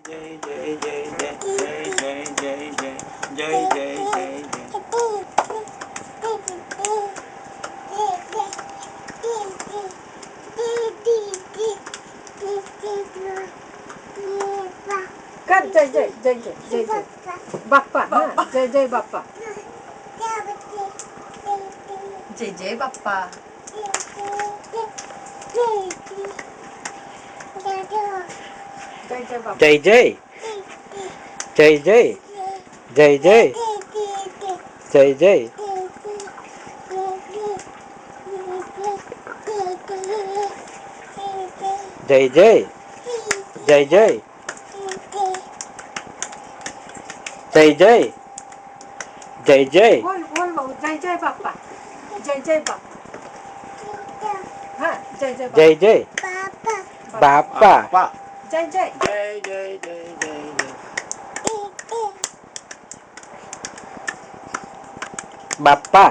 जय जय जय जय जय जय जय जय जय जय कर जय जय जय जय जय जय बाप्पा हा जय जय बाप्पा जय जय बाप्पा जय जय बाप्पा जय जय जय जय जय जय जय जय जय जय जय जय जय जय जय जय बोल बोल भाऊ जय जय बाप्पा जय जय बाप्पा हा जय जय जय बाप्पा जय बाप्पा जय जय जय जय जय जय जय बाप्पा